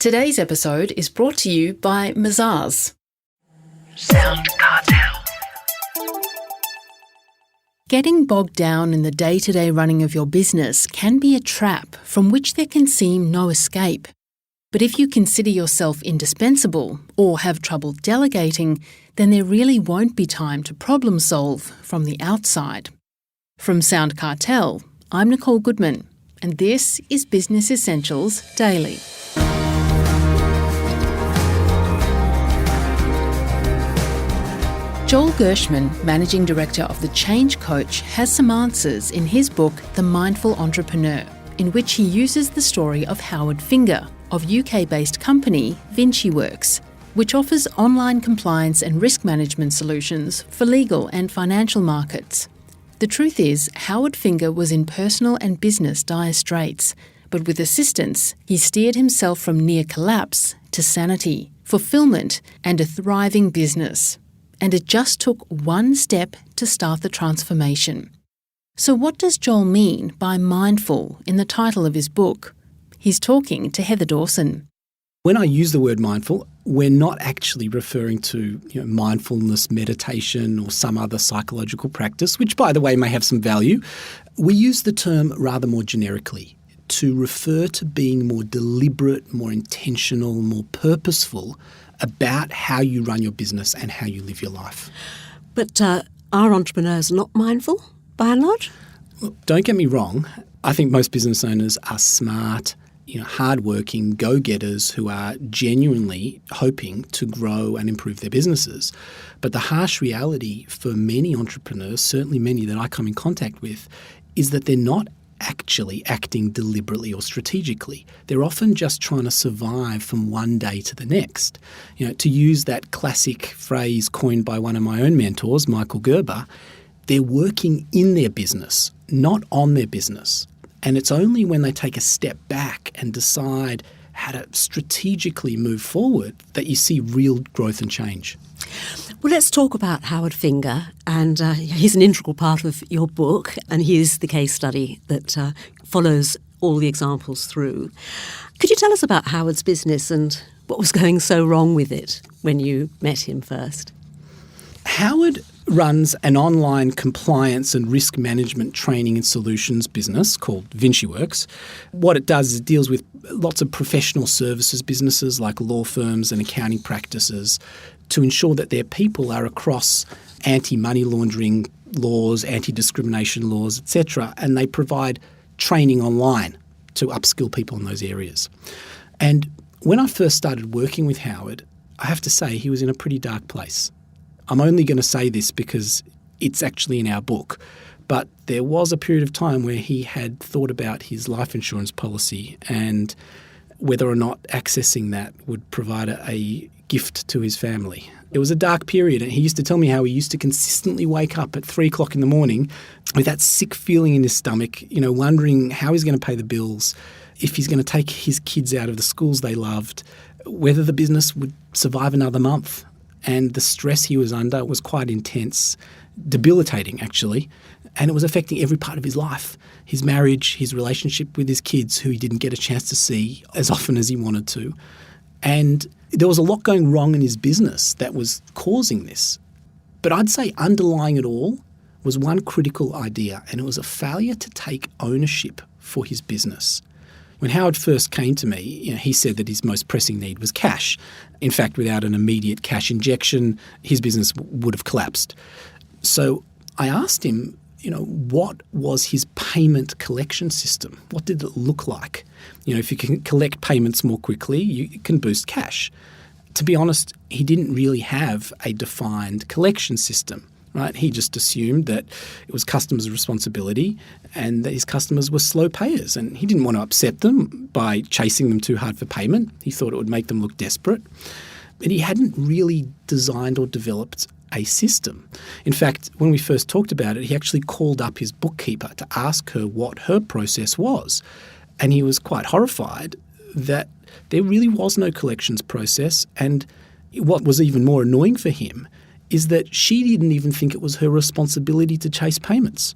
Today's episode is brought to you by Mazars. SoundCartel. Getting bogged down in the day-to-day running of your business can be a trap from which there can seem no escape. But if you consider yourself indispensable or have trouble delegating, then there really won't be time to problem solve from the outside. From SoundCartel, I'm Nicole Goodman, and this is Business Essentials Daily. Joel Gerschman, Managing Director of The Change Coach, has some answers in his book The Mindful Entrepreneur, in which he uses the story of Howard Finger of UK-based company VinciWorks, which offers online compliance and risk management solutions for legal and financial markets. The truth is, Howard Finger was in personal and business dire straits, but with assistance, he steered himself from near collapse to sanity, fulfilment, and a thriving business. And it just took one step to start the transformation. So what does Joel mean by mindful in the title of his book? He's talking to Heather Dawson. When I use the word mindful, we're not actually referring to mindfulness meditation or some other psychological practice, which, by the way, may have some value. We use the term rather more generically to refer to being more deliberate, more intentional, more purposeful about how you run your business and how you live your life. But are entrepreneurs not mindful, by and large? Look, don't get me wrong. I think most business owners are smart, hardworking go-getters who are genuinely hoping to grow and improve their businesses. But the harsh reality for many entrepreneurs, certainly many that I come in contact with, is that they're not actually acting deliberately or strategically. They're often just trying to survive from one day to the next. To use that classic phrase coined by one of my own mentors, Michael Gerber, they're working in their business, not on their business. And it's only when they take a step back and decide how to strategically move forward that you see real growth and change. Well, let's talk about Howard Finger, and he's an integral part of your book, and he is the case study that follows all the examples through. Could you tell us about Howard's business and what was going so wrong with it when you met him first? Howard runs an online compliance and risk management training and solutions business called VinciWorks. What it does is it deals with lots of professional services businesses like law firms and accounting practices to ensure that their people are across anti-money laundering laws, anti-discrimination laws, etc., and they provide training online to upskill people in those areas. And when I first started working with Howard, I have to say he was in a pretty dark place. I'm only going to say this because it's actually in our book, but there was a period of time where he had thought about his life insurance policy and whether or not accessing that would provide a gift to his family. It was a dark period, and he used to tell me how he used to consistently wake up at 3 o'clock in the morning with that sick feeling in his stomach, wondering how he's going to pay the bills, if he's going to take his kids out of the schools they loved, whether the business would survive another month. And the stress he was under was quite intense, debilitating actually, and it was affecting every part of his life. His marriage, his relationship with his kids, who he didn't get a chance to see as often as he wanted to. And there was a lot going wrong in his business that was causing this. But I'd say underlying it all was one critical idea, and it was a failure to take ownership for his business. When Howard first came to me, he said that his most pressing need was cash. In fact, without an immediate cash injection, his business would have collapsed. So I asked him, what was his payment collection system? What did it look like? If you can collect payments more quickly, you can boost cash. To be honest, he didn't really have a defined collection system. Right? He just assumed that it was customers' responsibility and that his customers were slow payers, and he didn't want to upset them by chasing them too hard for payment. He thought it would make them look desperate. But he hadn't really designed or developed a system. In fact, when we first talked about it, he actually called up his bookkeeper to ask her what her process was. And he was quite horrified that there really was no collections process, and what was even more annoying for him is that she didn't even think it was her responsibility to chase payments.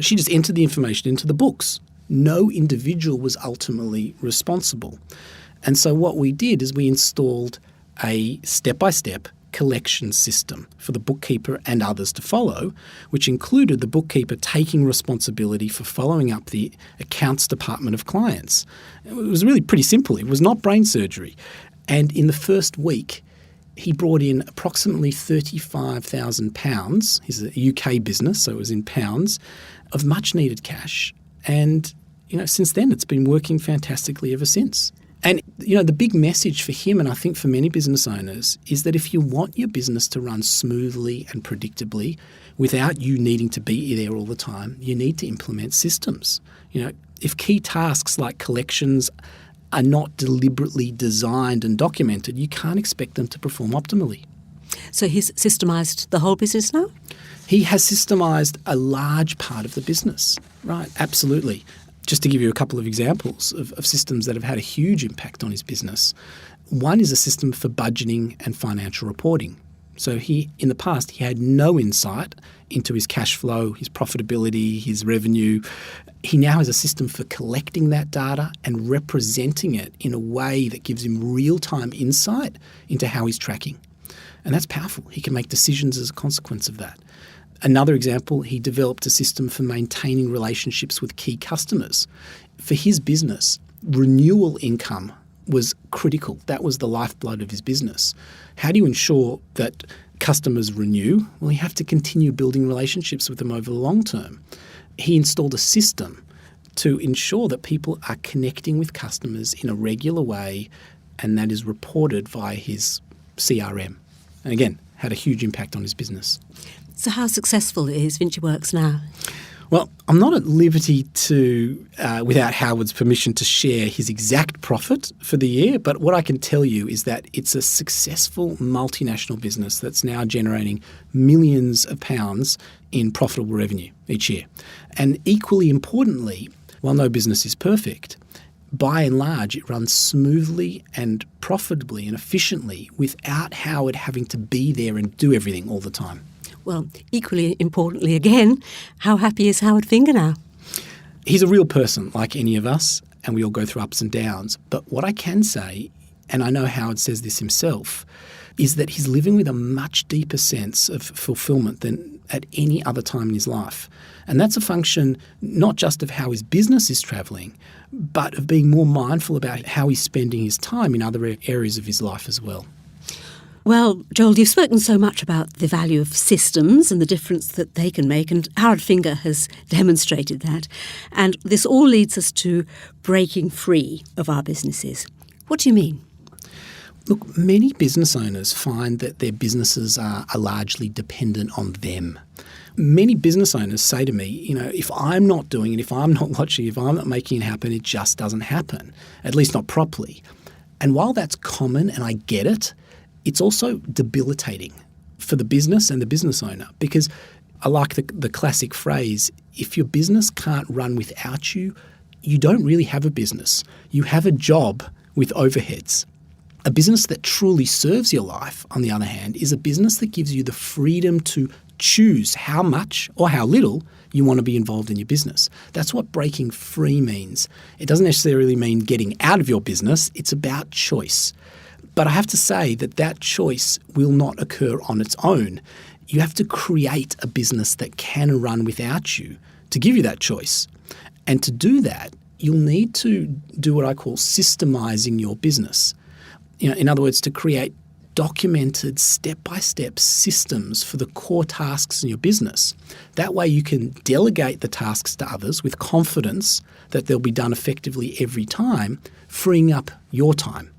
She just entered the information into the books. No individual was ultimately responsible. And so what we did is we installed a step-by-step collection system for the bookkeeper and others to follow, which included the bookkeeper taking responsibility for following up the accounts department of clients. It was really pretty simple. It was not brain surgery. And in the first week, he brought in approximately £35,000. He's a UK business, so it was in pounds, of much-needed cash. And, since then, it's been working fantastically ever since. And, the big message for him, and I think for many business owners, is that if you want your business to run smoothly and predictably without you needing to be there all the time, you need to implement systems. If key tasks like collections are not deliberately designed and documented, you can't expect them to perform optimally. So he's systemised the whole business now? He has systemised a large part of the business. Right, absolutely. Just to give you a couple of examples of systems that have had a huge impact on his business. One is a system for budgeting and financial reporting. So in the past, he had no insight into his cash flow, his profitability, his revenue. He now has a system for collecting that data and representing it in a way that gives him real-time insight into how he's tracking. And that's powerful. He can make decisions as a consequence of that. Another example, he developed a system for maintaining relationships with key customers. For his business, renewal income was critical. That was the lifeblood of his business. How do you ensure that customers renew? Well, you have to continue building relationships with them over the long term. He installed a system to ensure that people are connecting with customers in a regular way, and that is reported via his CRM. And again, had a huge impact on his business. So how successful is VinciWorks now? Well, I'm not at liberty to, without Howard's permission, to share his exact profit for the year, but what I can tell you is that it's a successful multinational business that's now generating millions of pounds in profitable revenue each year. And equally importantly, while no business is perfect, by and large, it runs smoothly and profitably and efficiently without Howard having to be there and do everything all the time. Well, equally importantly again, how happy is Howard Finger now? He's a real person like any of us, and we all go through ups and downs. But what I can say, and I know Howard says this himself, is that he's living with a much deeper sense of fulfilment than at any other time in his life. And that's a function not just of how his business is travelling, but of being more mindful about how he's spending his time in other areas of his life as well. Well, Joel, you've spoken so much about the value of systems and the difference that they can make, and Howard Finger has demonstrated that. And this all leads us to breaking free of our businesses. What do you mean? Look, many business owners find that their businesses are largely dependent on them. Many business owners say to me, if I'm not doing it, if I'm not watching, if I'm not making it happen, it just doesn't happen, at least not properly. And while that's common and I get it, it's also debilitating for the business and the business owner, because I like the classic phrase, if your business can't run without you, you don't really have a business. You have a job with overheads. A business that truly serves your life, on the other hand, is a business that gives you the freedom to choose how much or how little you want to be involved in your business. That's what breaking free means. It doesn't necessarily mean getting out of your business. It's about choice. But I have to say that choice will not occur on its own. You have to create a business that can run without you to give you that choice. And to do that, you'll need to do what I call systemising your business. In other words, to create documented step-by-step systems for the core tasks in your business. That way you can delegate the tasks to others with confidence that they'll be done effectively every time, freeing up your time.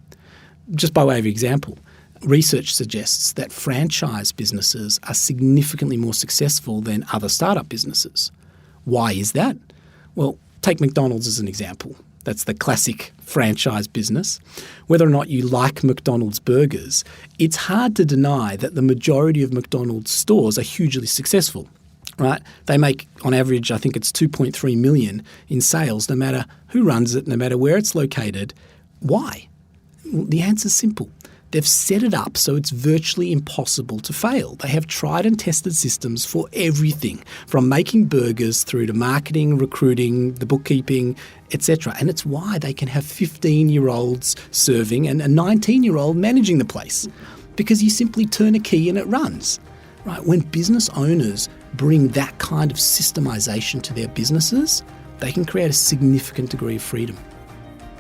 Just by way of example, research suggests that franchise businesses are significantly more successful than other startup businesses. Why is that? Well, take McDonald's as an example. That's the classic franchise business. Whether or not you like McDonald's burgers, it's hard to deny that the majority of McDonald's stores are hugely successful, right? They make, on average, I think it's 2.3 million in sales, no matter who runs it, no matter where it's located. Why? Well, the answer's simple. They've set it up so it's virtually impossible to fail. They have tried and tested systems for everything, from making burgers through to marketing, recruiting, the bookkeeping, etc. And it's why they can have 15-year-olds serving and a 19-year-old managing the place, because you simply turn a key and it runs. Right? When business owners bring that kind of systemisation to their businesses, they can create a significant degree of freedom.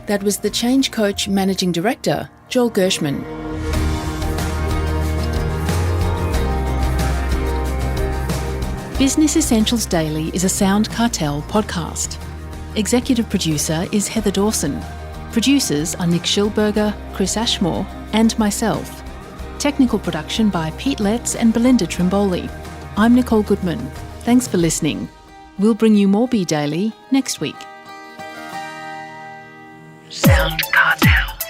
That was the Change Coach Managing Director, Joel Gerschman. Business Essentials Daily is a SoundCartel podcast. Executive producer is Heather Dawson. Producers are Nick Schilberger, Chris Ashmore, and myself. Technical production by Pete Letts and Belinda Trimboli. I'm Nicole Goodman. Thanks for listening. We'll bring you more Be Daily next week. SoundCartel.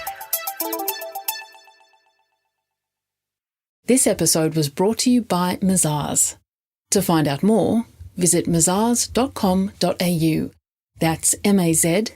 This episode was brought to you by Mazars. To find out more, visit mazars.com.au. That's mazars.com.au.